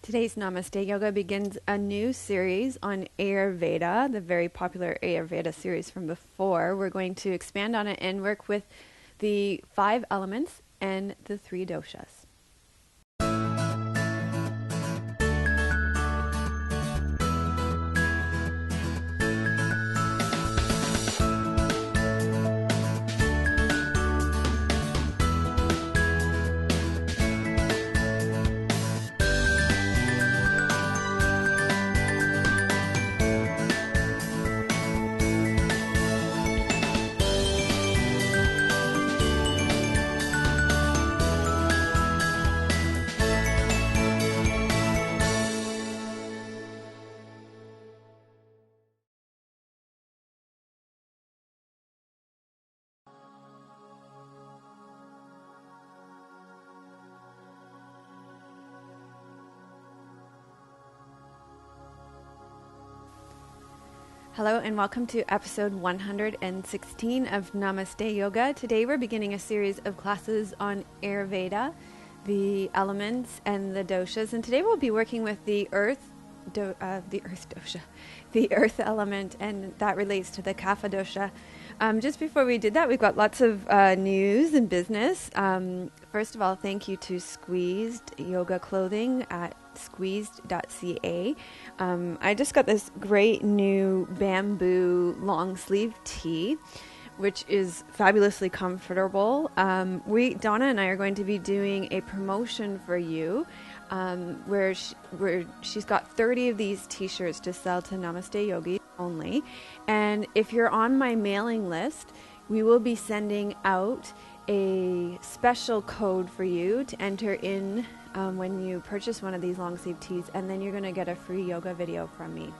Today's Namaste Yoga begins a new series on Ayurveda, the very popular Ayurveda series from before. We're going to expand on it and work with the 5 elements and the 3 doshas. Hello and welcome to episode 116 of Namaste Yoga. Today we're beginning a series of classes on Ayurveda, the elements and the doshas. And today we'll be working with the earth dosha, the earth element, and that relates to the Kapha dosha. Just before we did that, we've got lots of news and business. First of all, thank you to Squeezed Yoga Clothing at squeezed.ca. I just got this great new bamboo long sleeve tee, which is fabulously comfortable. Donna and I are going to be doing a promotion for you where she's got 30 of these t-shirts to sell to Namaste Yogis only. And if you're on my mailing list, we will be sending out a special code for you to enter in when you purchase one of these long sleeve tees, and then you're going to get a free yoga video from me.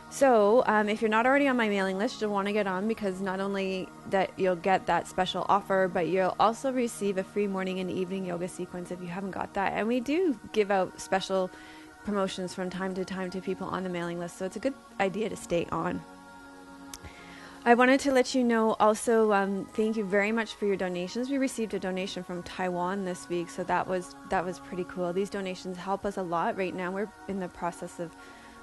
So if you're not already on my mailing list, you'll want to get on, because not only that you'll get that special offer, but you'll also receive a free morning and evening yoga sequence if you haven't got that. And we do give out special promotions from time to time to people on the mailing list, so it's a good idea to stay on. I wanted to let you know also, thank you very much for your donations. We received a donation from Taiwan this week, so that was pretty cool. These donations help us a lot. Right now we're in the process of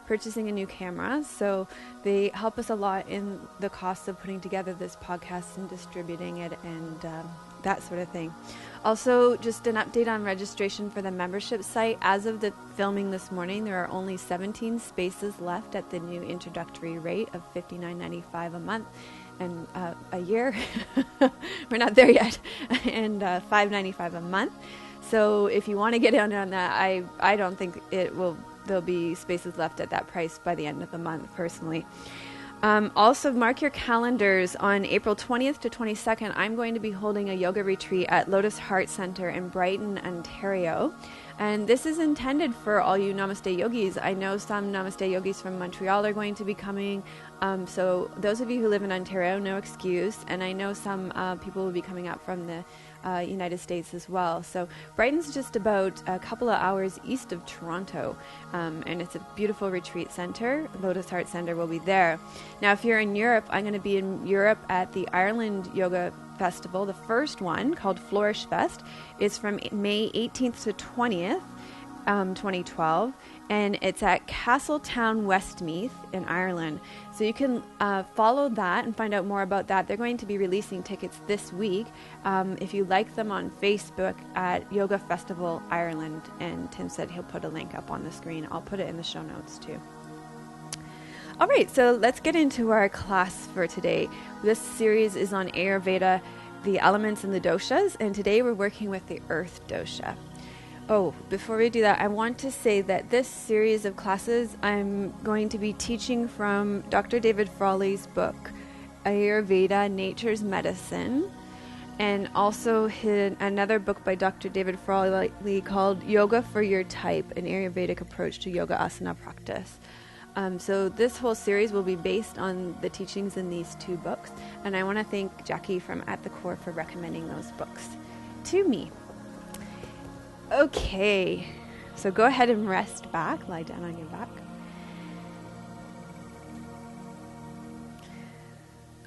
purchasing a new camera, so they help us a lot in the cost of putting together this podcast and distributing it and that sort of thing. Also, just an update on registration for the membership site. As of the filming this morning, there are only 17 spaces left at the new introductory rate of $59.95 a month and a year. We're not there yet. And $5.95 a month. So if you want to get in on that, I don't think there'll be spaces left at that price by the end of the month, personally. Also, mark your calendars. On April 20th to 22nd, I'm going to be holding a yoga retreat at Lotus Heart Center in Brighton, Ontario. And this is intended for all you Namaste Yogis. I know some Namaste Yogis from Montreal are going to be coming. So those of you who live in Ontario, no excuse. And I know some people will be coming up from the United States as well. So Brighton's just about a couple of hours east of Toronto, and it's a beautiful retreat center. Lotus Heart Center will be there. Now, if you're in Europe, I'm going to be in Europe at the Ireland Yoga Festival, the first one, called Flourish Fest. It's from May 18th to 20th, 2012, and it's at Castletown, Westmeath in Ireland. So you can follow that and find out more about that. They're going to be releasing tickets this week. If you like them on Facebook at Yoga Festival Ireland, and Tim said he'll put a link up on the screen. I'll put it in the show notes too. All right, so let's get into our class for today. This series is on Ayurveda, the elements and the doshas, and today we're working with the earth dosha. Oh, before we do that, I want to say that this series of classes, I'm going to be teaching from Dr. David Frawley's book, Ayurveda, Nature's Medicine, and also another book by Dr. David Frawley called Yoga for Your Type, an Ayurvedic approach to yoga asana practice. So this whole series will be based on the teachings in these 2 books, and I want to thank Jackie from At the Core for recommending those books to me. Okay, so go ahead and rest back, lie down on your back.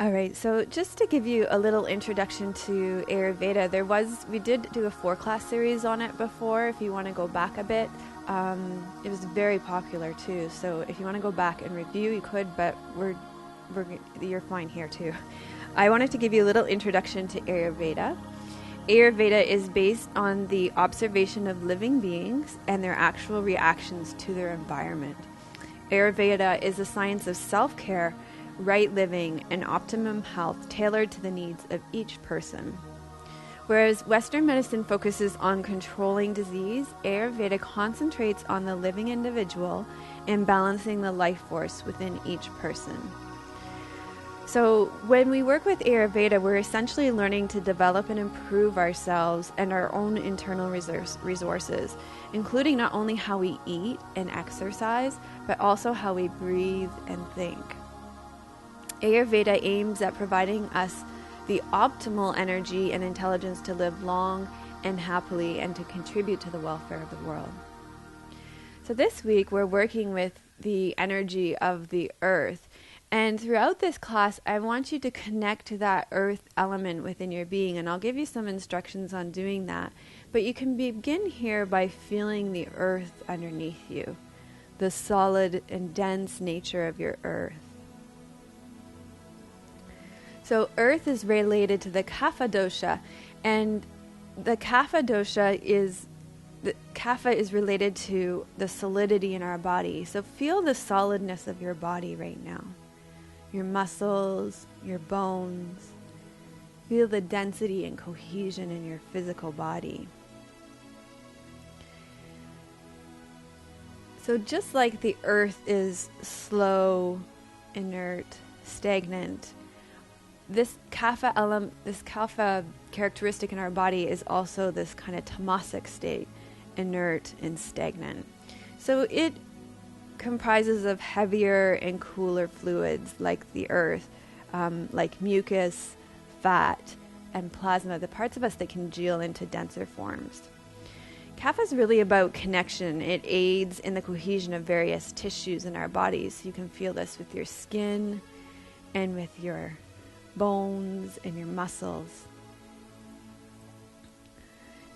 All right, so just to give you a little introduction to Ayurveda, we did do a 4-class series on it before. If you want to go back a bit, It was very popular too. So if you want to go back and review, you could, but you're fine here too. I wanted to give you a little introduction to Ayurveda. Ayurveda is based on the observation of living beings and their actual reactions to their environment. Ayurveda is a science of self-care, right living, and optimum health tailored to the needs of each person. Whereas Western medicine focuses on controlling disease, Ayurveda concentrates on the living individual and balancing the life force within each person. So when we work with Ayurveda, we're essentially learning to develop and improve ourselves and our own internal resources, including not only how we eat and exercise, but also how we breathe and think. Ayurveda aims at providing us the optimal energy and intelligence to live long and happily and to contribute to the welfare of the world. So this week we're working with the energy of the earth. And throughout this class, I want you to connect to that earth element within your being. And I'll give you some instructions on doing that. But you can begin here by feeling the earth underneath you, the solid and dense nature of your earth. So earth is related to the Kapha dosha, and the Kapha dosha is related to the solidity in our body. So feel the solidness of your body right now. Your muscles, your bones. Feel the density and cohesion in your physical body. So just like the earth is slow, inert, stagnant, this kapha characteristic in our body is also this kind of tamasic state, inert and stagnant. So it comprises of heavier and cooler fluids like the earth, like mucus, fat, and plasma, the parts of us that congeal into denser forms. Kapha is really about connection. It aids in the cohesion of various tissues in our bodies. You can feel this with your skin and with your bones and your muscles.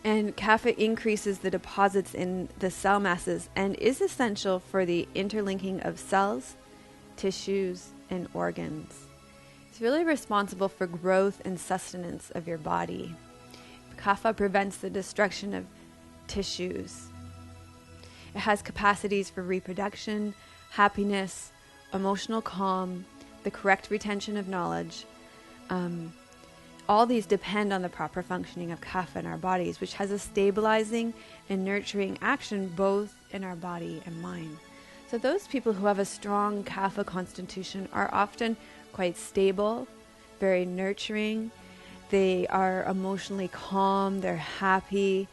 And Kapha increases the deposits in the cell masses and is essential for the interlinking of cells, tissues, and organs. It's really responsible for growth and sustenance of your body. Kapha prevents the destruction of tissues. It has capacities for reproduction, happiness, emotional calm, the correct retention of knowledge. All these depend on the proper functioning of Kapha in our bodies, which has a stabilizing and nurturing action both in our body and mind. So those people who have a strong Kapha constitution are often quite stable, very nurturing. They are emotionally calm, they're happy,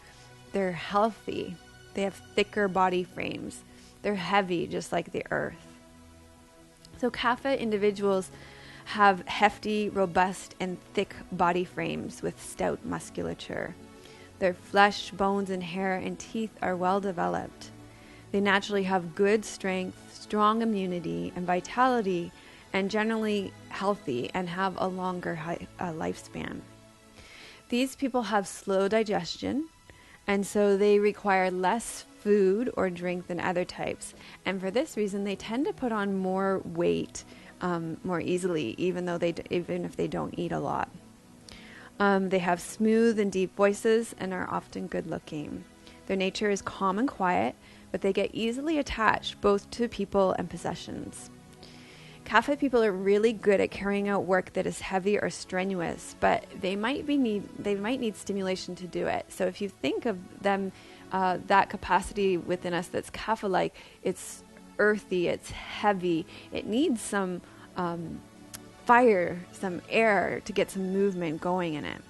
they're healthy. They have thicker body frames. They're heavy, just like the earth. So Kapha individuals have hefty, robust, and thick body frames with stout musculature. Their flesh, bones, and hair and teeth are well developed. They naturally have good strength, strong immunity, and vitality, and generally healthy and have a longer lifespan. These people have slow digestion, and so they require less food or drink than other types. And for this reason, they tend to put on more weight more easily, even if they don't eat a lot. They have smooth and deep voices and are often good looking. Their nature is calm and quiet, but they get easily attached both to people and possessions. Kapha people are really good at carrying out work that is heavy or strenuous, but they might need stimulation to do it. So if you think of them, that capacity within us that's Kapha-like, it's earthy, it's heavy, it needs some fire, some air to get some movement going in it.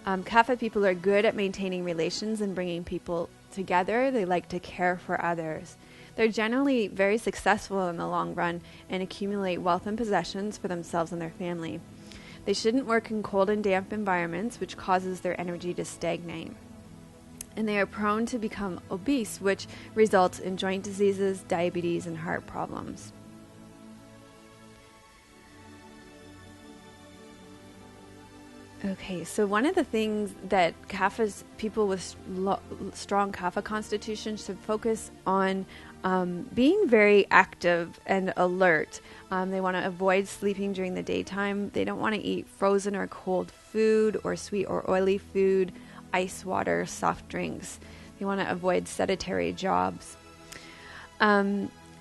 Kapha people are good at maintaining relations and bringing people together. They like to care for others. They're generally very successful in the long run and accumulate wealth and possessions for themselves and their family. They shouldn't work in cold and damp environments, which causes their energy to stagnate. And they are prone to become obese, which results in joint diseases, diabetes, and heart problems. Okay, so one of the things that Kapha's people with strong Kapha constitutions should focus on being very active and alert. They want to avoid sleeping during the daytime. They don't want to eat frozen or cold food or sweet or oily food, ice water, soft drinks. They want to avoid sedentary jobs.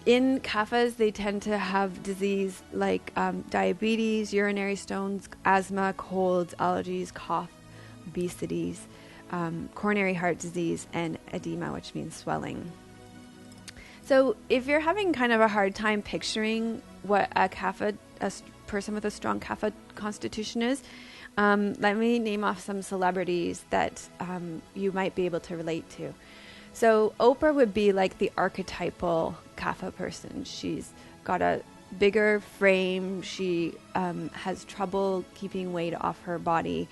In Kaphas, they tend to have disease like diabetes, urinary stones, asthma, colds, allergies, cough, obesities, coronary heart disease, and edema, which means swelling. So if you're having kind of a hard time picturing what a person with a strong Kapha constitution is, let me name off some celebrities that you might be able to relate to. So Oprah would be like the archetypal Kapha person. She's got a bigger frame. She has trouble keeping weight off her body.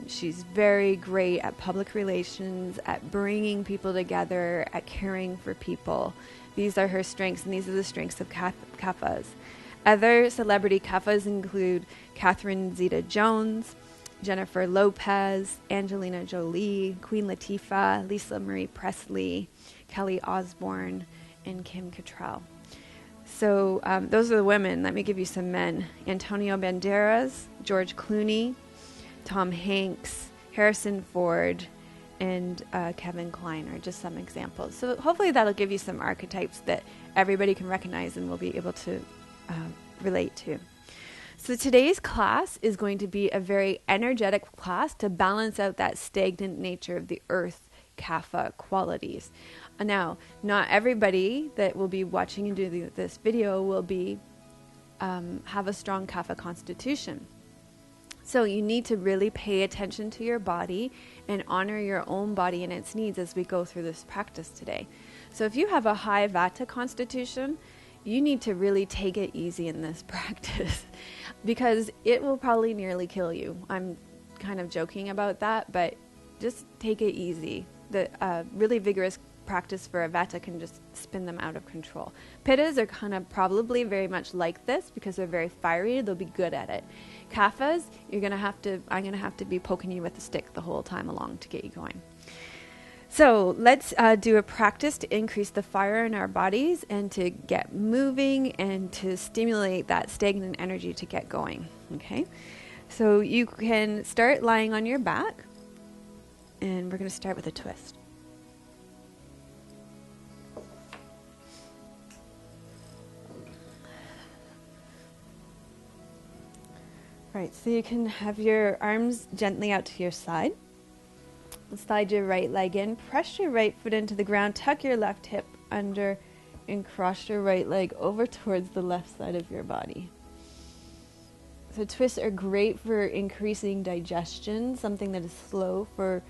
She's very great at public relations, at bringing people together, at caring for people. These are her strengths, and these are the strengths of Kaphas. Other celebrity Kaphas include Catherine Zeta-Jones, Jennifer Lopez, Angelina Jolie, Queen Latifah, Lisa Marie Presley, Kelly Osbourne, and Kim Cattrall. So those are the women. Let me give you some men. Antonio Banderas, George Clooney, Tom Hanks, Harrison Ford, and Kevin Kline are just some examples. So hopefully that'll give you some archetypes that everybody can recognize and will be able to relate to. So today's class is going to be a very energetic class to balance out that stagnant nature of the earth Kapha qualities. Now, not everybody that will be watching and doing this video will be have a strong Kapha constitution. So you need to really pay attention to your body and honor your own body and its needs as we go through this practice today. So if you have a high Vata constitution, you need to really take it easy in this practice because it will probably nearly kill you. I'm kind of joking about that, but just take it easy. The really vigorous practice for a Vata can just spin them out of control. Pittas are kind of probably very much like this because they're very fiery. They'll be good at it. Kaphas, I'm gonna have to be poking you with a stick the whole time along to get you going. So let's do a practice to increase the fire in our bodies and to get moving and to stimulate that stagnant energy to get going. Okay, so you can start lying on your back, and we're going to start with a twist. Right, so you can have your arms gently out to your side. Slide your right leg in, press your right foot into the ground, tuck your left hip under, and cross your right leg over towards the left side of your body. So twists are great for increasing digestion, something that is slow for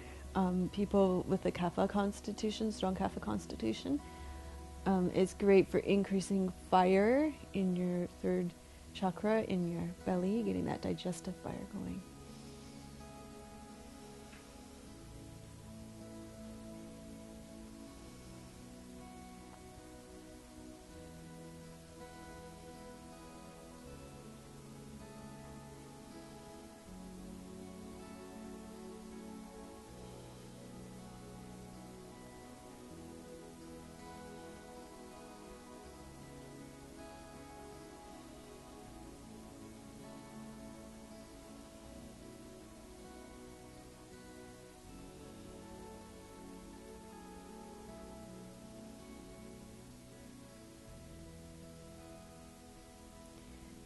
people with a Kapha constitution, strong Kapha constitution. It's great for increasing fire in your third chakra, in your belly, getting that digestive fire going.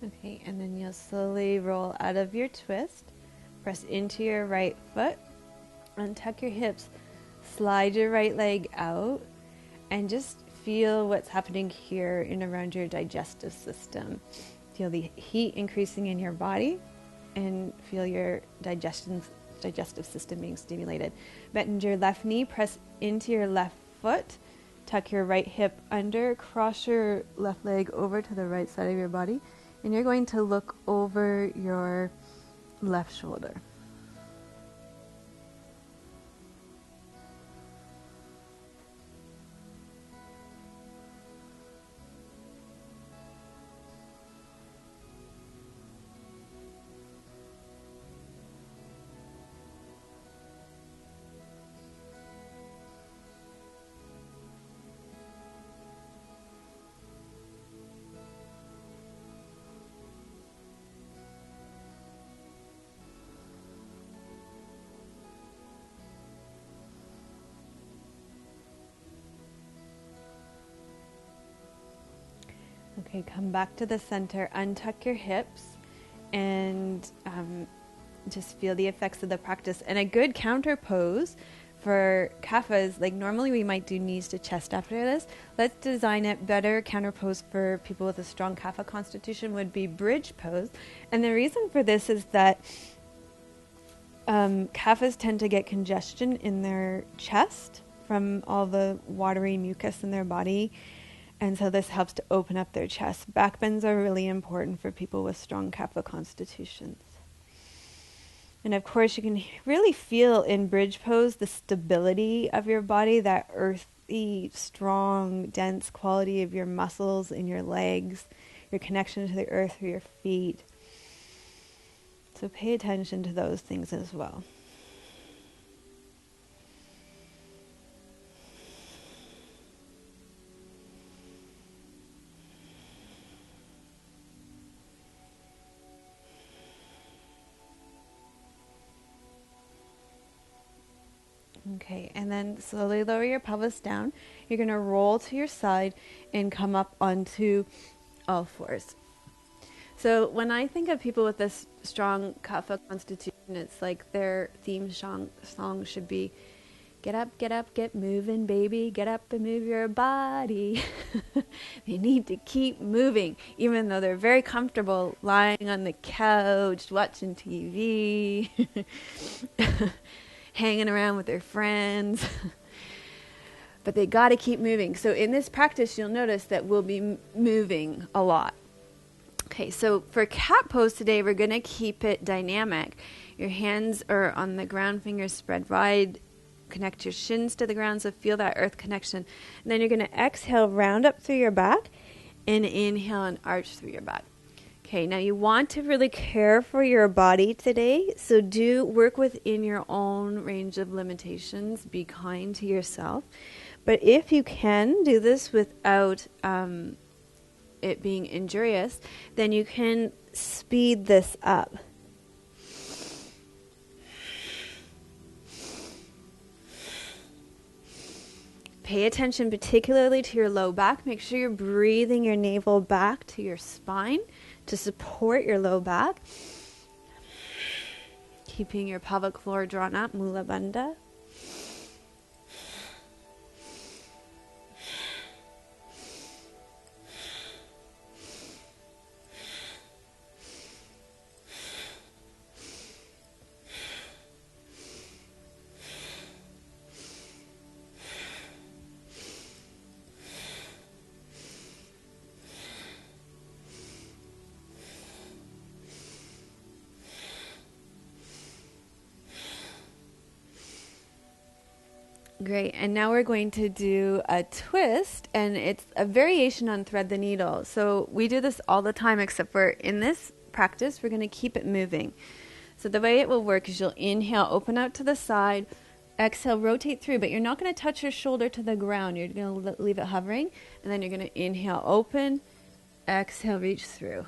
Okay, and then you'll slowly roll out of your twist, press into your right foot, untuck your hips, slide your right leg out, and just feel what's happening here in around your digestive system. Feel the heat increasing in your body and feel your digestive system being stimulated. Bend your left knee, press into your left foot, tuck your right hip under, cross your left leg over to the right side of your body, and you're going to look over your left shoulder. Okay, come back to the center, untuck your hips, and just feel the effects of the practice. And a good counter pose for kapha is, like, normally we might do knees to chest after this. Let's design it better. Counter pose for people with a strong kapha constitution would be bridge pose. And the reason for this is that kaphas tend to get congestion in their chest from all the watery mucus in their body. And so this helps to open up their chest. Backbends are really important for people with strong kapha constitutions. And of course, you can really feel in bridge pose the stability of your body, that earthy, strong, dense quality of your muscles in your legs, your connection to the earth through your feet. So pay attention to those things as well. Okay, and then slowly lower your pelvis down. You're going to roll to your side and come up onto all fours. So when I think of people with this strong kapha constitution, it's like their theme song should be, get up, get moving, baby. Get up and move your body. They need to keep moving, even though they're very comfortable lying on the couch, watching TV, hanging around with their friends. But they got to keep moving. So in this practice, you'll notice that we'll be moving a lot. Okay, so for cat pose today, we're going to keep it dynamic. Your hands are on the ground, fingers spread wide. Connect your shins to the ground, so feel that earth connection. And then you're going to exhale, round up through your back, and inhale and arch through your back. Okay, now you want to really care for your body today, so do work within your own range of limitations. Be kind to yourself. But if you can do this without it being injurious, then you can speed this up. Pay attention particularly to your low back. Make sure you're breathing your navel back to your spine to support your low back. Keeping your pelvic floor drawn up, Mula Bandha. Great, and now we're going to do a twist, and it's a variation on thread the needle. So we do this all the time, except for in this practice, we're going to keep it moving. So the way it will work is you'll inhale, open out to the side, exhale, rotate through, but you're not going to touch your shoulder to the ground. You're going to leave it hovering, and then you're going to inhale, open, exhale, reach through.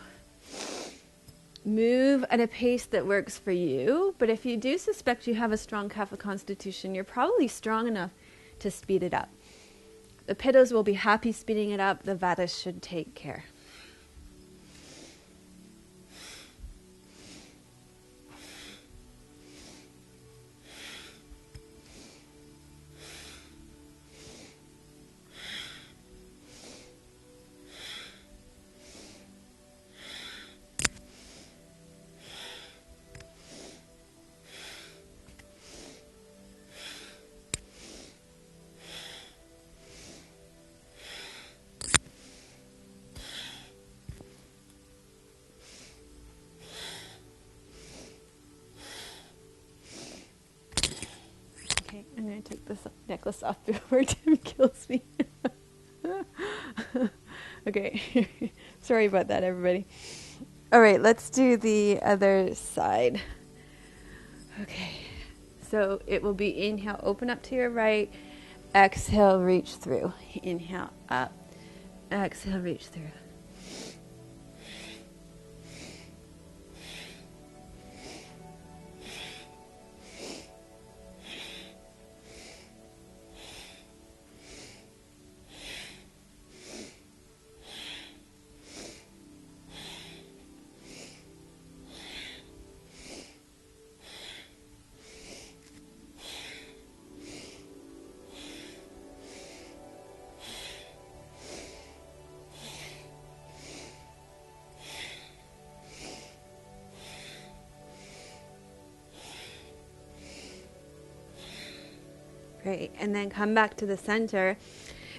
Move at a pace that works for you, but if you do suspect you have a strong kapha constitution, you're probably strong enough to speed it up. The pittas will be happy speeding it up. The vatas should take care. I'm going to take this necklace off before Tim kills me. Okay. Sorry about that, everybody. All right, let's do the other side. Okay. So it will be inhale, open up to your right. Exhale, reach through. Inhale, up. Exhale, reach through. Okay, and then come back to the center.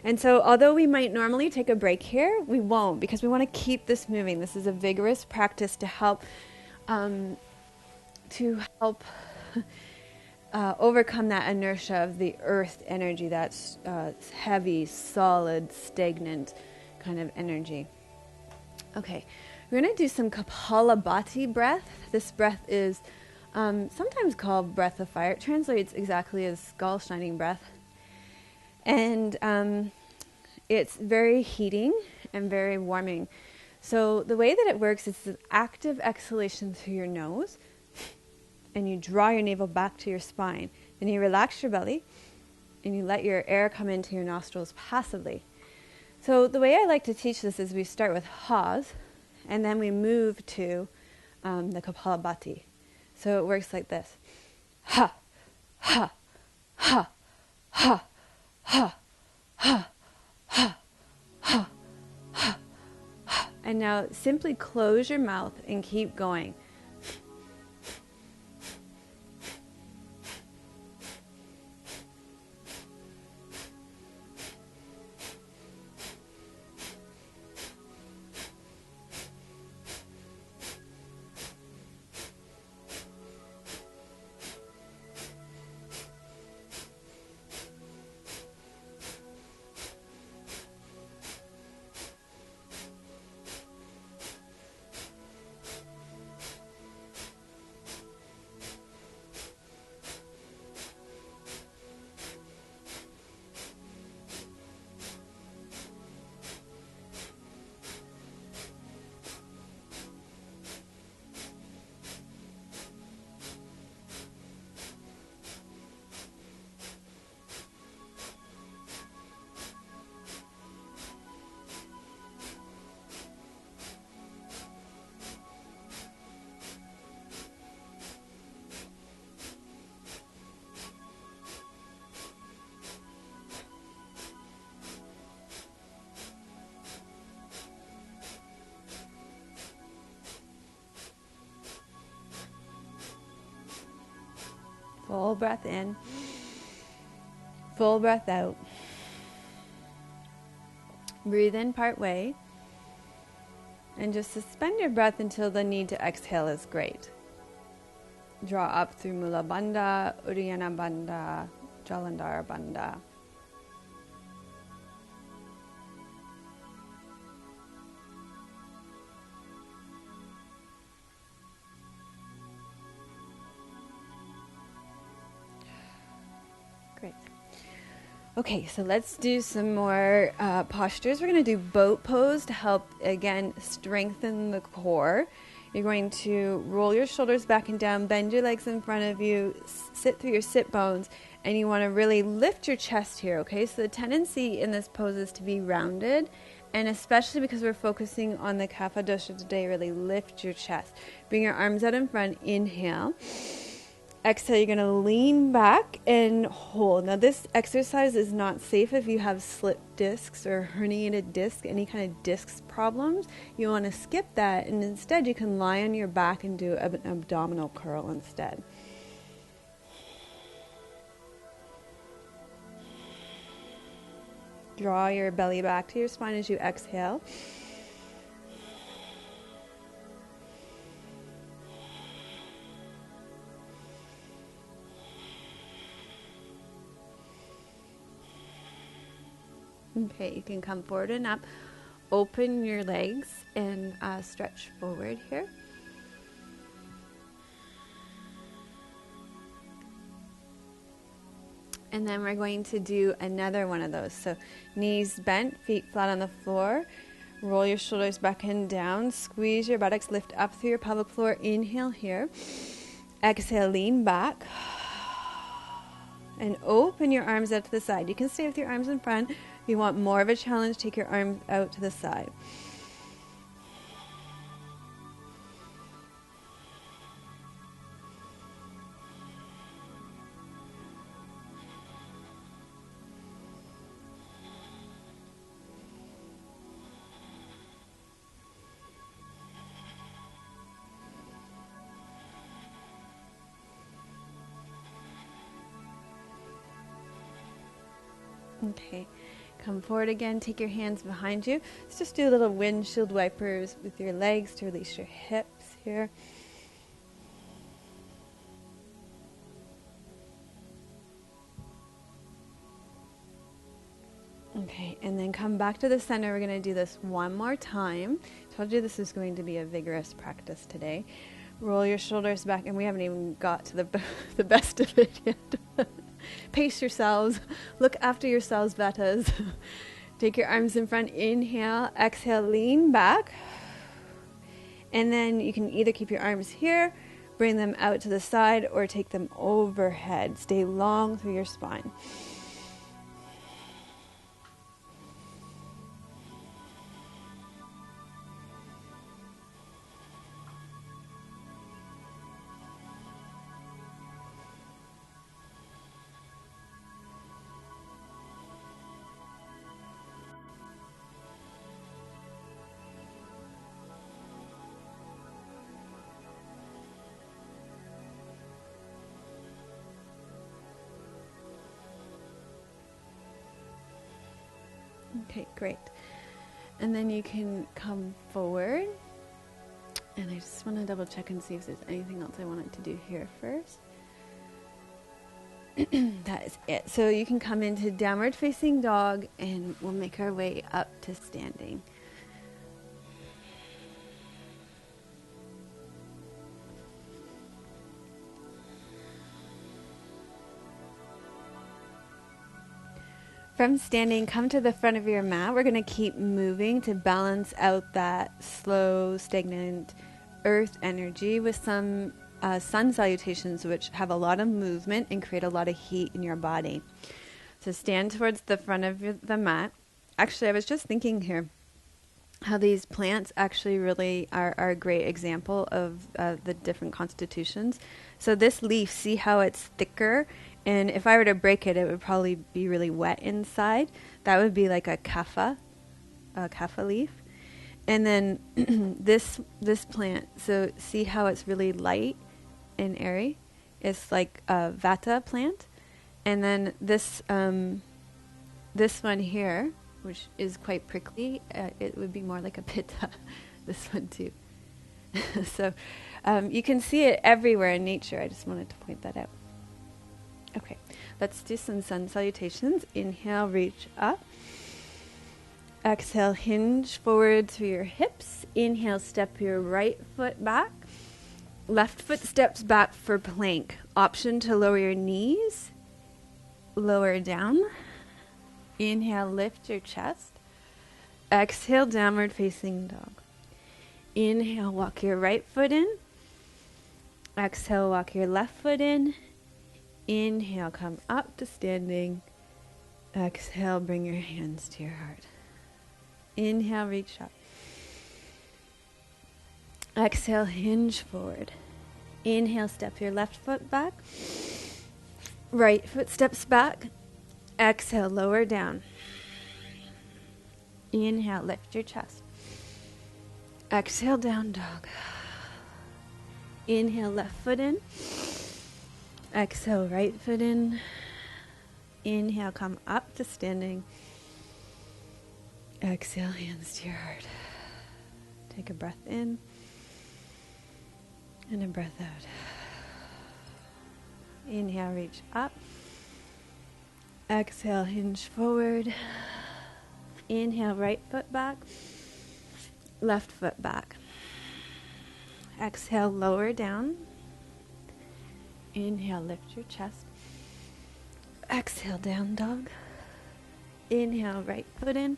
And so although we might normally take a break here, we won't, because we want to keep this moving. This is a vigorous practice to help overcome that inertia of the earth energy, that's heavy, solid, stagnant kind of energy. Okay, we're going to do some kapalabhati breath. This breath is sometimes called breath of fire. It translates exactly as skull shining breath. And it's very heating and very warming. So the way that it works is an active exhalation through your nose, and you draw your navel back to your spine. Then you relax your belly, and you let your air come into your nostrils passively. So the way I like to teach this is we start with ha's, and then we move to the kapalabhati. So it works like this. Ha, ha, ha, ha, ha, ha, ha, ha, ha, ha. And now simply close your mouth and keep going. Full breath in, full breath out. Breathe in part way, and just suspend your breath until the need to exhale is great. Draw up through Mula Bandha, Uddiyana Bandha, Jalandhara Bandha. Great. Okay, so let's do some more postures. We're going to do boat pose to help, again, strengthen the core. You're going to roll your shoulders back and down, bend your legs in front of you, sit through your sit bones, and you want to really lift your chest here, okay? So the tendency in this pose is to be rounded, and especially because we're focusing on the Kapha dosha today, really lift your chest. Bring your arms out in front, inhale. Exhale, you're going to lean back and hold. Now this exercise is not safe if you have slipped discs or herniated disc, any kind of discs problems. You want to skip that, and instead you can lie on your back and do an abdominal curl instead. Draw your belly back to your spine as you exhale. Okay, you can come forward and up. Open your legs and stretch forward here. And then we're going to do another one of those. So knees bent, feet flat on the floor. Roll your shoulders back and down. Squeeze your buttocks, lift up through your pelvic floor. Inhale here. Exhale, lean back. And open your arms out to the side. You can stay with your arms in front. If you want more of a challenge, take your arms out to the side. Okay, come forward again. Take your hands behind you. Let's just do little windshield wipers with your legs to release your hips here. Okay, and then come back to the center. We're going to do this one more time. Told you this is going to be a vigorous practice today. Roll your shoulders back, and we haven't even got to the best of it yet. Pace yourselves. Look after yourselves, Bettas. Take your arms in front. Inhale. Exhale, lean back. And then you can either keep your arms here, bring them out to the side, or take them overhead. Stay long through your spine. Okay, great. And then you can come forward. And I just want to double check and see if there's anything else I wanted to do here first. That is it. So you can come into downward facing dog, and we'll make our way up to standing. From standing, come to the front of your mat. We're going to keep moving to balance out that slow, stagnant earth energy with some sun salutations, which have a lot of movement and create a lot of heat in your body. So stand towards the front of the mat. Actually, I was just thinking here how these plants actually really are a great example of the different constitutions. So this leaf, see how it's thicker? And if I were to break it, it would probably be really wet inside. That would be like a kapha leaf. And then this plant, so see how it's really light and airy? It's like a vata plant. And then this one here, which is quite prickly, it would be more like a pitta, this one too. So you can see it everywhere in nature. I just wanted to point that out. Okay, let's do some sun salutations. Inhale, reach up. Exhale, hinge forward through your hips. Inhale, step your right foot back. Left foot steps back for plank. Option to lower your knees. Lower down. Inhale, lift your chest. Exhale, downward facing dog. Inhale, walk your right foot in. Exhale, walk your left foot in. Inhale, come up to standing. Exhale, bring your hands to your heart. Inhale, reach up. Exhale, hinge forward. Inhale, step your left foot back. Right foot steps back. Exhale, lower down. Inhale, lift your chest. Exhale, down dog. Inhale, left foot in. Exhale, right foot in. Inhale, come up to standing. Exhale, hands to your heart. Take a breath in and a breath out. Inhale, reach up. Exhale, hinge forward. Inhale, right foot back. Left foot back. Exhale, lower down. Inhale, lift your chest. Exhale, down dog. Inhale, right foot in.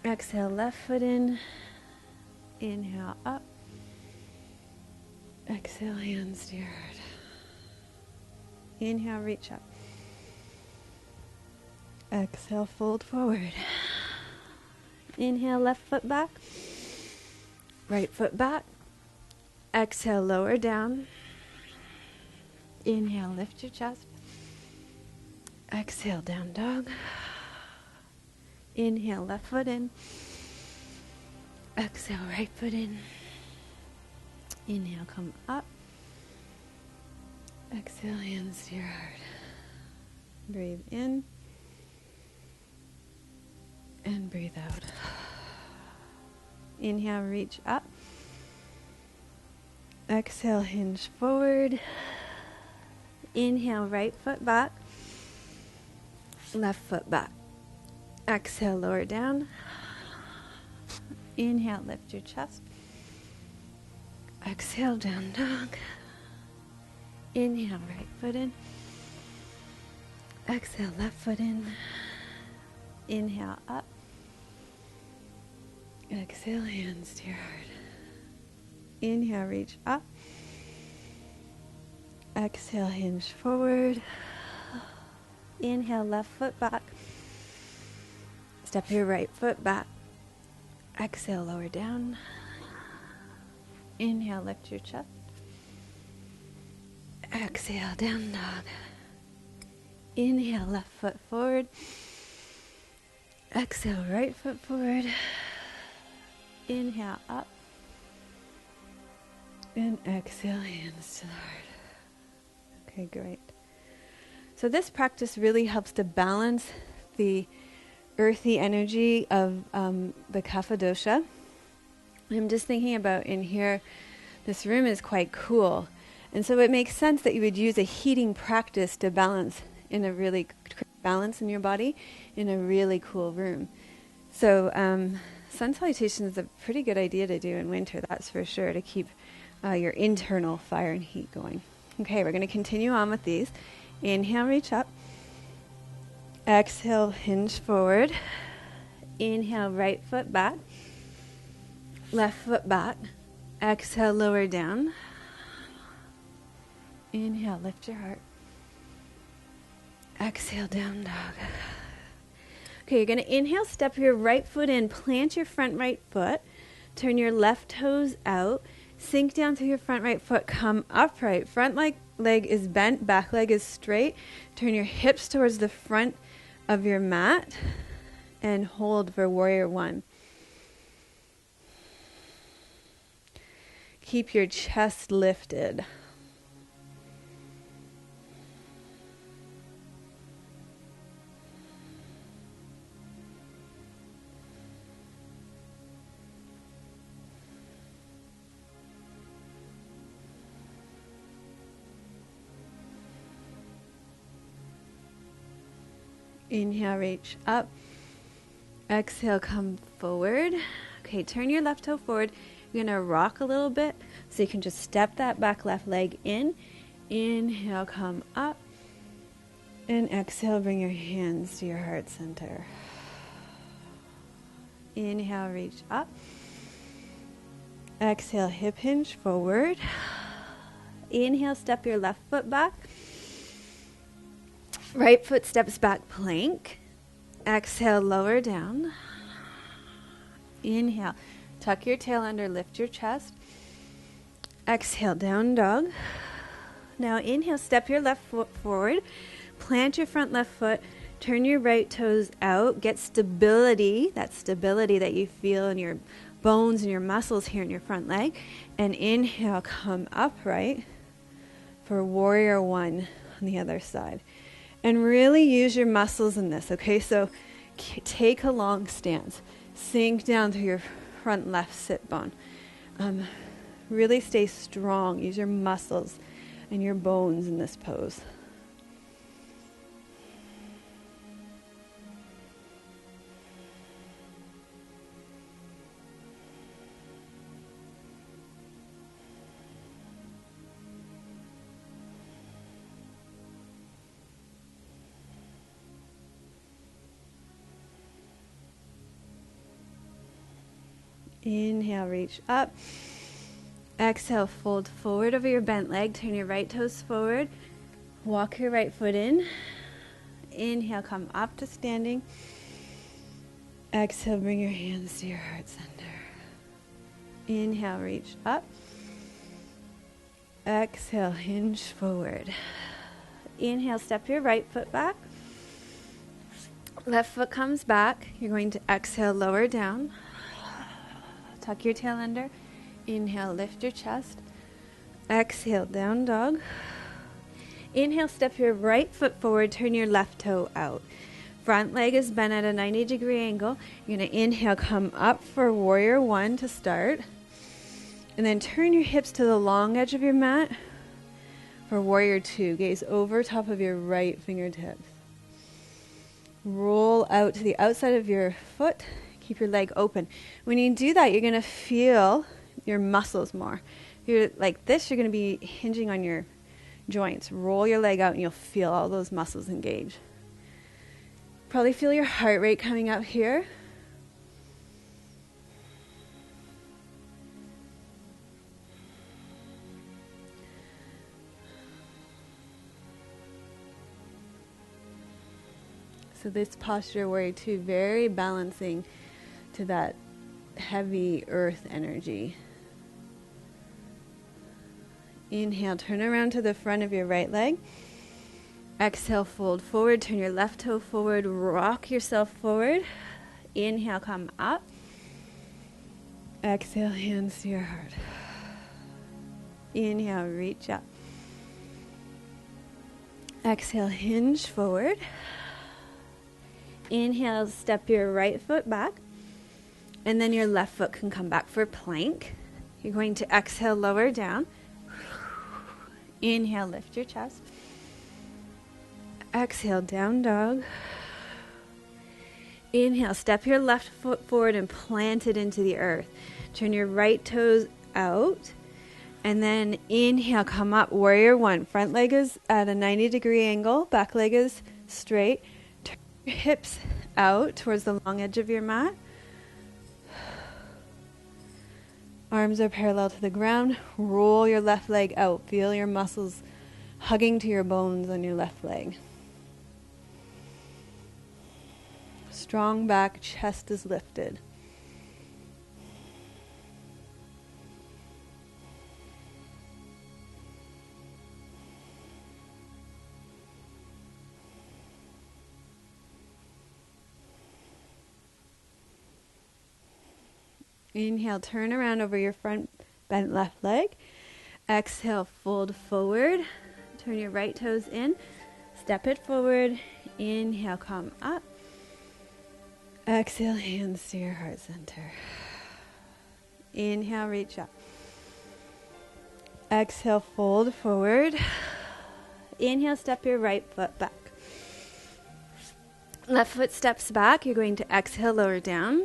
Exhale, left foot in. Inhale, up. Exhale, hands to your heart. Inhale, reach up. Exhale, fold forward. Inhale, left foot back. Right foot back. Exhale, lower down. Inhale, lift your chest. Exhale, down dog. Inhale, left foot in. Exhale, right foot in. Inhale, come up. Exhale, hands to your heart. Breathe in. And breathe out. Inhale, reach up. Exhale, hinge forward. Inhale, right foot back. Left foot back. Exhale, lower down. Inhale, lift your chest. Exhale, down dog. Inhale, right foot in. Exhale, left foot in. Inhale, up. Exhale, hands to your heart. Inhale, reach up. Exhale, hinge forward. Inhale, left foot back. Step your right foot back. Exhale, lower down. Inhale, lift your chest. Exhale, down dog. Inhale, left foot forward. Exhale, right foot forward. Inhale, up. And exhale, hands to the heart. Okay, great. So this practice really helps to balance the earthy energy of the Kapha dosha. I'm just thinking about in here, this room is quite cool. And so it makes sense that you would use a heating practice to balance in a really balance in your body in a really cool room. So sun salutation is a pretty good idea to do in winter, that's for sure, to keep your internal fire and heat going. Okay, we're going to continue on with these. Inhale, reach up. Exhale, hinge forward. Inhale, right foot back. Left foot back. Exhale, lower down. Inhale, lift your heart. Exhale, down dog. Okay, you're going to inhale, step your right foot in, plant your front right foot, turn your left toes out, sink down through your front right foot, come upright. Front leg is bent, back leg is straight. Turn your hips towards the front of your mat and hold for warrior one. Keep your chest lifted. Inhale, reach up. Exhale, come forward. Okay, turn your left toe forward. You're going to rock a little bit so you can just step that back left leg in. Inhale, come up. And exhale, bring your hands to your heart center. Inhale, reach up. Exhale, hip hinge forward. Inhale, step your left foot back. Right foot steps back, plank. Exhale, lower down. Inhale, tuck your tail under, lift your chest. Exhale, down dog. Now inhale, step your left foot forward. Plant your front left foot. Turn your right toes out. Get stability, that stability that you feel in your bones and your muscles here in your front leg. And inhale, come upright for warrior one on the other side. And really use your muscles in this, okay? So take a long stance. Sink down through your front left sit bone. Really stay strong. Use your muscles and your bones in this pose. Inhale, reach up. Exhale, fold forward over your bent leg. Turn your right toes forward. Walk your right foot in. Inhale, come up to standing. Exhale, bring your hands to your heart center. Inhale, reach up. Exhale, hinge forward. Inhale, step your right foot back. Left foot comes back. You're going to exhale, lower down. Tuck your tail under. Inhale, lift your chest. Exhale, down dog. Inhale, step your right foot forward. Turn your left toe out. Front leg is bent at a 90-degree angle. You're going to inhale, come up for warrior one to start. And then turn your hips to the long edge of your mat for warrior two. Gaze over top of your right fingertips. Roll out to the outside of your foot. Keep your leg open. When you do that, you're going to feel your muscles more. If you're like this, you're going to be hinging on your joints. Roll your leg out and you'll feel all those muscles engage. Probably feel your heart rate coming up here. So this posture, warrior two, very balancing to that heavy earth energy. Inhale, turn around to the front of your right leg. Exhale, fold forward, turn your left toe forward, rock yourself forward. Inhale, come up. Exhale, hands to your heart. Inhale, reach up. Exhale, hinge forward. Inhale, step your right foot back. And then your left foot can come back for plank. You're going to exhale, lower down. Inhale, lift your chest. Exhale, down dog. Inhale, step your left foot forward and plant it into the earth. Turn your right toes out. And then inhale, come up, warrior one. Front leg is at a 90-degree angle. Back leg is straight. Turn your hips out towards the long edge of your mat. Arms are parallel to the ground. Roll your left leg out. Feel your muscles hugging to your bones on your left leg. Strong back, chest is lifted. Inhale, turn around over your front bent left leg. Exhale, fold forward. Turn your right toes in. Step it forward. Inhale, come up. Exhale, hands to your heart center. Inhale, reach up. Exhale, fold forward. Inhale, step your right foot back. Left foot steps back. You're going to exhale, lower down.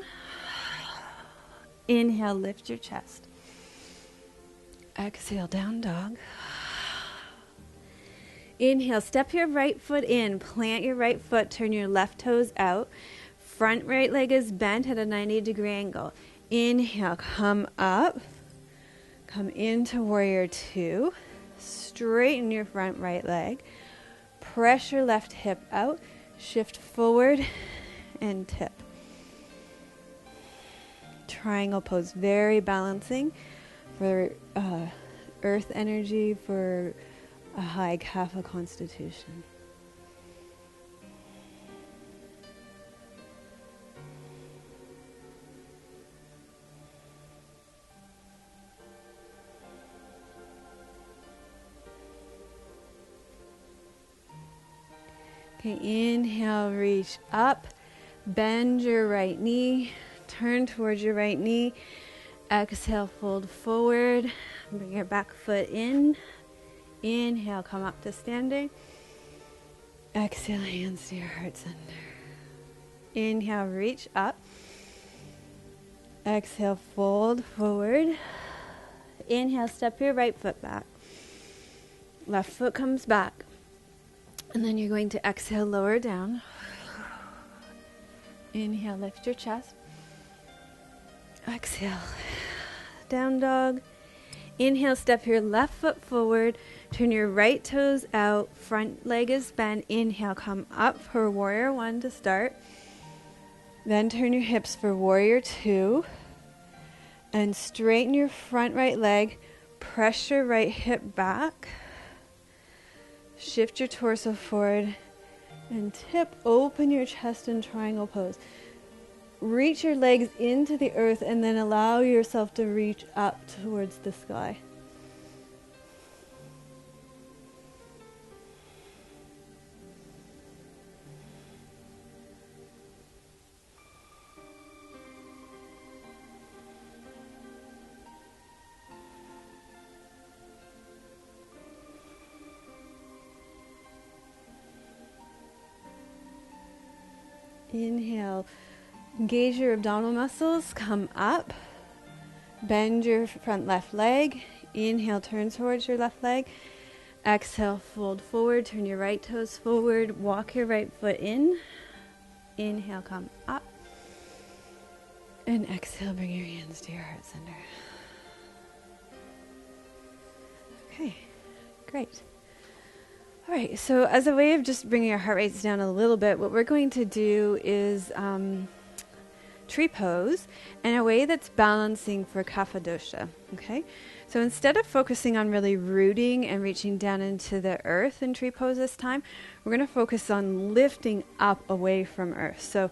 Inhale, lift your chest. Exhale, down dog. Inhale, step your right foot in. Plant your right foot. Turn your left toes out. Front right leg is bent at a 90-degree angle. Inhale, come up. Come into warrior two. Straighten your front right leg. Press your left hip out. Shift forward and tip. Triangle pose, very balancing for earth energy, for a high Kapha constitution. Okay, inhale, reach up, bend your right knee, turn towards your right knee. Exhale, fold forward, bring your back foot in. Inhale, come up to standing. Exhale, hands to your heart center. Inhale, reach up. Exhale, fold forward. Inhale, step your right foot back. Left foot comes back. And then you're going to exhale, lower down. Inhale, lift your chest. Exhale, down dog. Inhale, step your left foot forward. Turn your right toes out. Front leg is bent. Inhale, come up for warrior one to start. Then turn your hips for warrior two. And straighten your front right leg. Press your right hip back. Shift your torso forward and tip, open your chest in triangle pose. Reach your legs into the earth and then allow yourself to reach up towards the sky. Inhale, engage your abdominal muscles, come up, bend your front left leg. Inhale, turn towards your left leg. Exhale, fold forward, turn your right toes forward, walk your right foot in. Inhale, come up. And exhale, bring your hands to your heart center. Okay, great. All right, so as a way of just bringing our heart rates down a little bit, what we're going to do is tree pose in a way that's balancing for Kapha dosha, okay? So instead of focusing on really rooting and reaching down into the earth in tree pose this time, we're going to focus on lifting up away from earth. So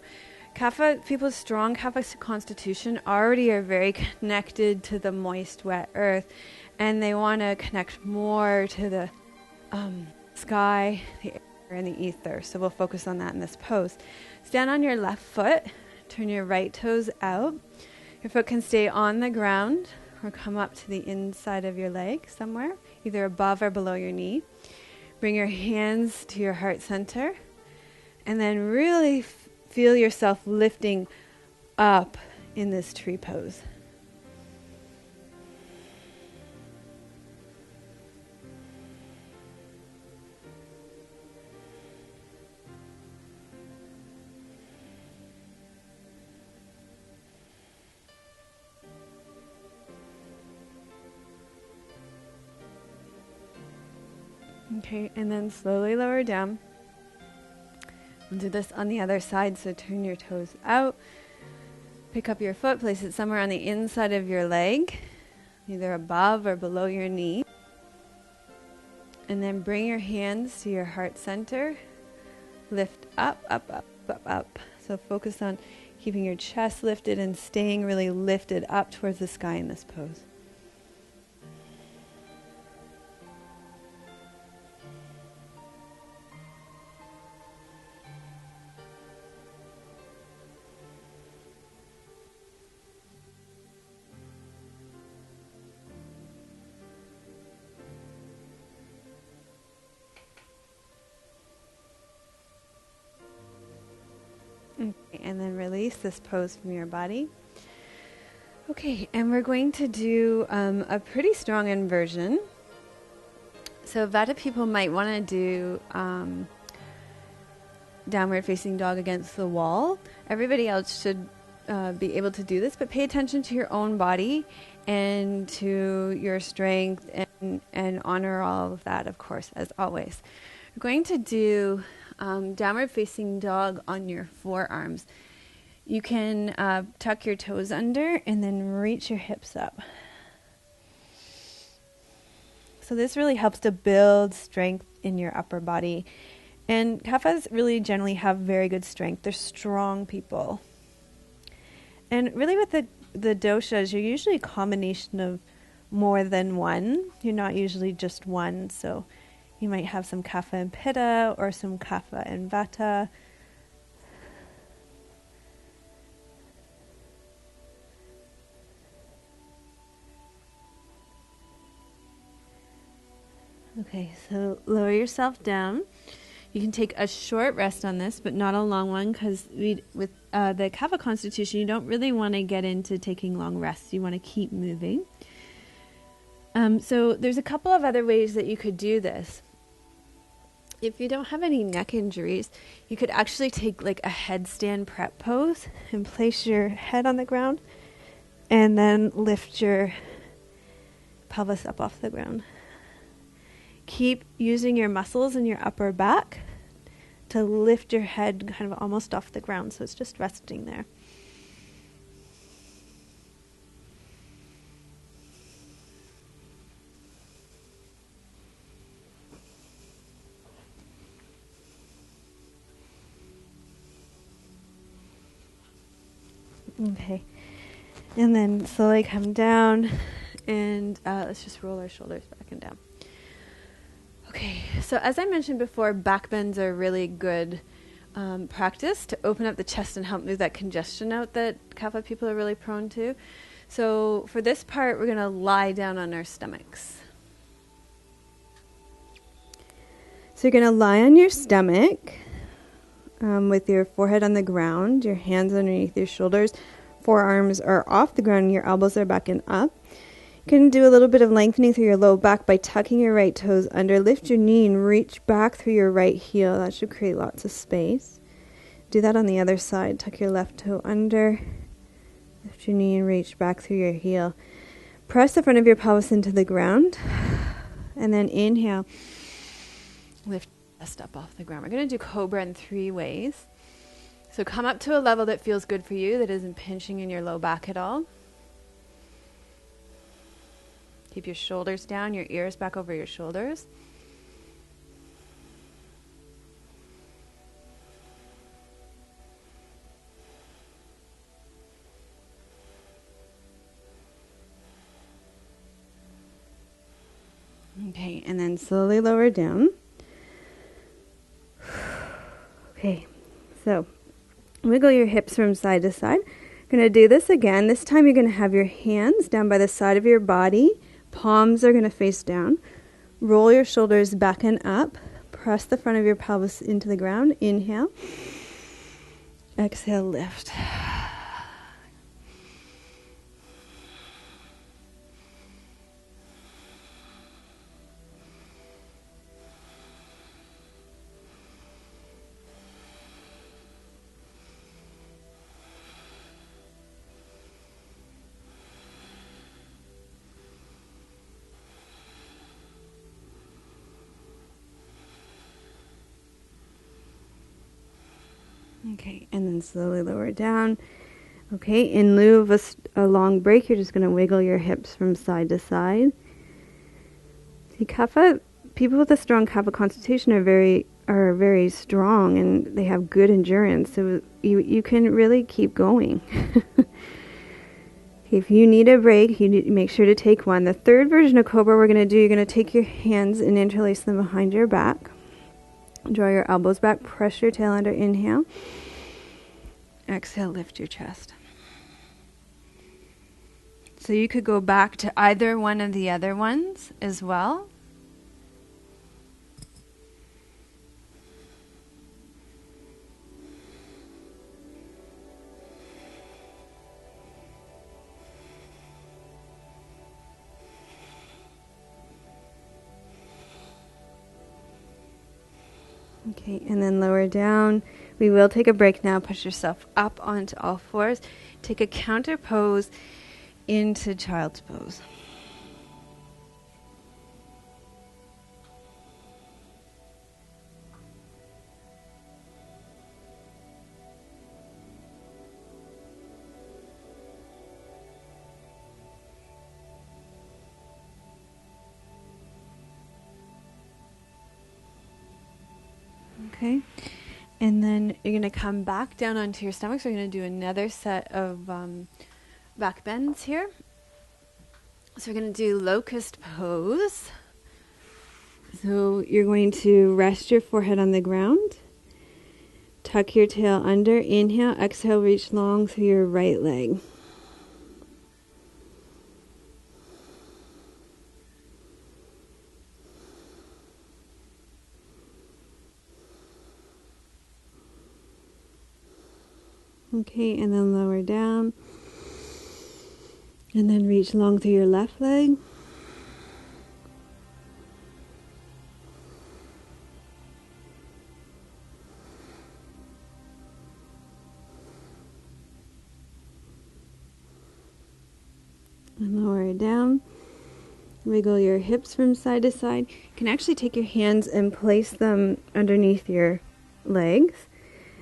Kapha, people with strong Kapha constitution already are very connected to the moist, wet earth, and they want to connect more to the sky, the air, and the ether. So we'll focus on that in this pose. Stand on your left foot, turn your right toes out. Your foot can stay on the ground or come up to the inside of your leg somewhere, either above or below your knee. Bring your hands to your heart center, and then really feel yourself lifting up in this tree pose. Okay, and then slowly lower down. We'll do this on the other side, so turn your toes out. Pick up your foot, place it somewhere on the inside of your leg, either above or below your knee. And then bring your hands to your heart center. Lift up, up, up, up, up. So focus on keeping your chest lifted and staying really lifted up towards the sky in this pose. Okay, and then release this pose from your body. Okay, and we're going to do a pretty strong inversion. So Vata people might want to do downward facing dog against the wall. Everybody else should be able to do this, but pay attention to your own body and to your strength and honor all of that, of course, as always. We're going to do downward facing dog on your forearms. You can tuck your toes under and then reach your hips up. So this really helps to build strength in your upper body. And Kaphas really generally have very good strength. They're strong people. And really with the doshas, you're usually a combination of more than one. You're not usually just one. So you might have some Kapha and Pitta or some Kapha and Vata. Okay, so lower yourself down. You can take a short rest on this, but not a long one, because with the Kapha constitution, you don't really want to get into taking long rests. You want to keep moving. So there's a couple of other ways that you could do this. If you don't have any neck injuries, you could actually take like a headstand prep pose and place your head on the ground and then lift your pelvis up off the ground. Keep using your muscles in your upper back to lift your head kind of almost off the ground, so it's just resting there. Okay, and then slowly come down, and let's just roll our shoulders back and down. Okay, so as I mentioned before, backbends are really good practice to open up the chest and help move that congestion out that Kapha people are really prone to. So for this part, we're going to lie down on our stomachs. So you're going to lie on your stomach, with your forehead on the ground, your hands underneath your shoulders, forearms are off the ground, and your elbows are back and up. You can do a little bit of lengthening through your low back by tucking your right toes under. Lift your knee and reach back through your right heel. That should create lots of space. Do that on the other side. Tuck your left toe under. Lift your knee and reach back through your heel. Press the front of your pelvis into the ground. And then inhale. Lift your chest up off the ground. We're going to do cobra in 3 ways. So come up to a level that feels good for you, that isn't pinching in your low back at all. Keep your shoulders down, your ears back over your shoulders. Okay, and then slowly lower down. Okay, so wiggle your hips from side to side. You're going to do this again. This time you're going to have your hands down by the side of your body. Palms are going to face down. Roll your shoulders back and up. Press the front of your pelvis into the ground. Inhale. Exhale, lift. Okay, and then slowly lower down. Okay, in lieu of a long break, you're just going to wiggle your hips from side to side. See, Kapha, people with a strong Kapha constitution are very strong, and they have good endurance, so you can really keep going. If you need a break, you need to make sure to take one. The third version of Cobra we're going to do, you're going to take your hands and interlace them behind your back. Draw your elbows back, press your tail under, inhale. Exhale, lift your chest. So you could go back to either one of the other ones as well. Okay, and then lower down. We will take a break now. Push yourself up onto all fours. Take a counter pose into child's pose. Okay, and then you're going to come back down onto your stomach. So we're going to do another set of back bends here. So we're going to do locust pose. So you're going to rest your forehead on the ground. Tuck your tail under. Inhale, exhale, reach long through your right leg. Okay, and then lower down. And then reach long through your left leg. And lower it down. Wiggle your hips from side to side. You can actually take your hands and place them underneath your legs.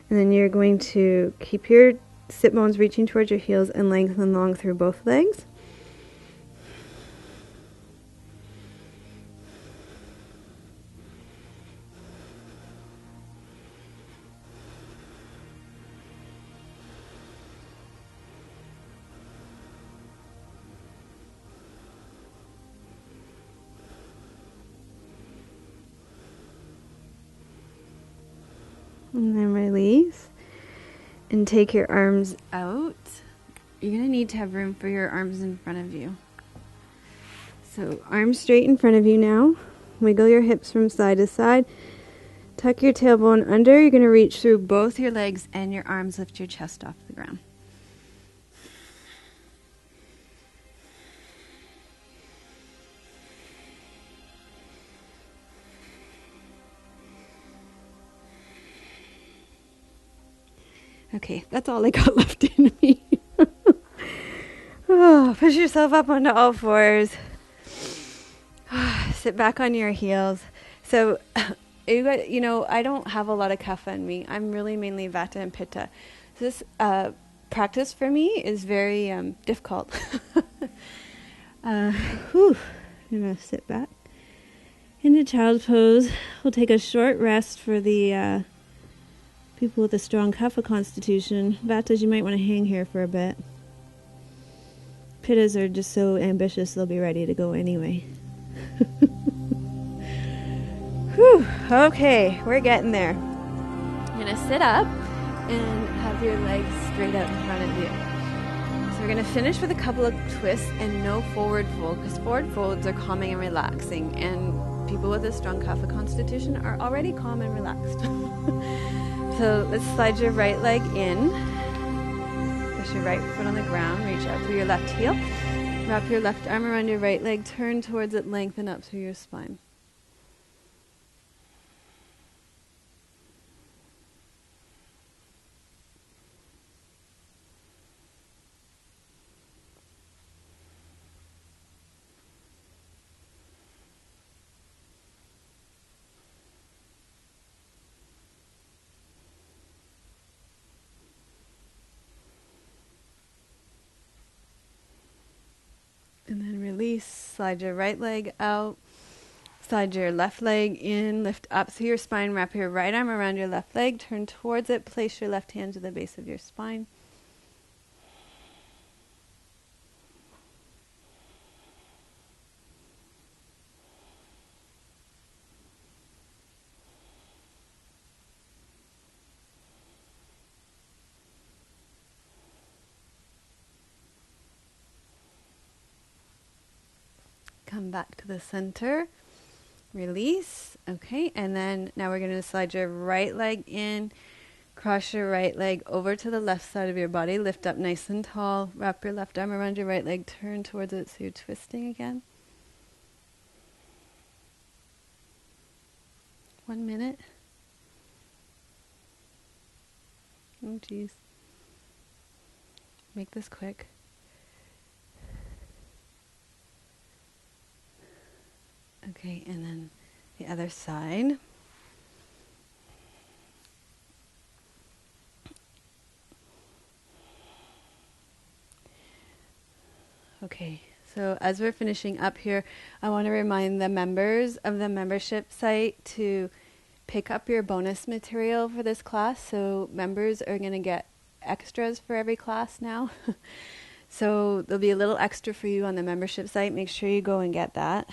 And then you're going to keep your sit bones reaching towards your heels and lengthen long through both legs. And then release. And take your arms out. You're going to need to have room for your arms in front of you. So arms straight in front of you now. Wiggle your hips from side to side. Tuck your tailbone under. You're going to reach through both your legs and your arms. Lift your chest off the ground. Okay, that's all I got left in me. Push yourself up onto all fours. Sit back on your heels. So, I don't have a lot of kapha in me. I'm really mainly vata and pitta. This practice for me is very difficult. I'm going to sit back into child's pose. We'll take a short rest for the people with a strong kapha constitution. Vatas, you might want to hang here for a bit. Pittas are just so ambitious, they'll be ready to go anyway. Whew, okay, we're getting there. You're going to sit up and have your legs straight out in front of you. So we're going to finish with a couple of twists and no forward fold, because forward folds are calming and relaxing, and people with a strong kapha constitution are already calm and relaxed. So let's slide your right leg in. Push your right foot on the ground. Reach out through your left heel. Wrap your left arm around your right leg. Turn towards it. Lengthen up through your spine. And then release, slide your right leg out, slide your left leg in, lift up through your spine, wrap your right arm around your left leg, turn towards it, place your left hand to the base of your spine. Come back to the center, release, okay, and then now we're going to slide your right leg in, cross your right leg over to the left side of your body, lift up nice and tall, wrap your left arm around your right leg, turn towards it so you're twisting again. 1 minute. Oh geez. Make this quick. Okay, and then the other side. Okay, so as we're finishing up here, I want to remind the members of the membership site to pick up your bonus material for this class. So members are going to get extras for every class now. So there'll be a little extra for you on the membership site. Make sure you go and get that.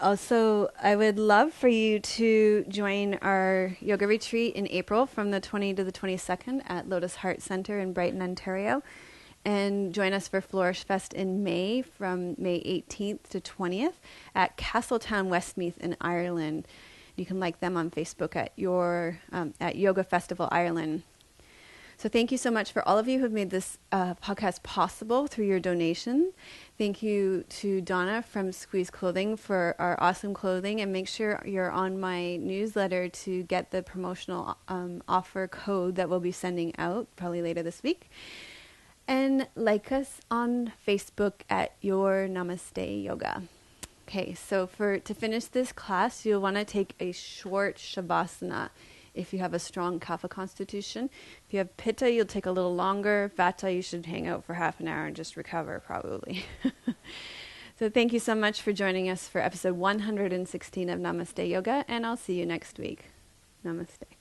Also, I would love for you to join our yoga retreat in April from the 20th to the 22nd at Lotus Heart Center in Brighton, Ontario. And join us for Flourish Fest in May from May 18th to 20th at Castletown, Westmeath in Ireland. You can like them on Facebook at Yoga Festival Ireland. So thank you so much for all of you who have made this podcast possible through your donation. Thank you to Donna from Squeeze Clothing for our awesome clothing. And make sure you're on my newsletter to get the promotional offer code that we'll be sending out probably later this week. And like us on Facebook at Your Namaste Yoga. Okay, so to finish this class, you'll want to take a short Shavasana if you have a strong Kapha constitution. If you have Pitta, you'll take a little longer. Vata, you should hang out for half an hour and just recover, probably. So thank you so much for joining us for episode 116 of Namaste Yoga, and I'll see you next week. Namaste.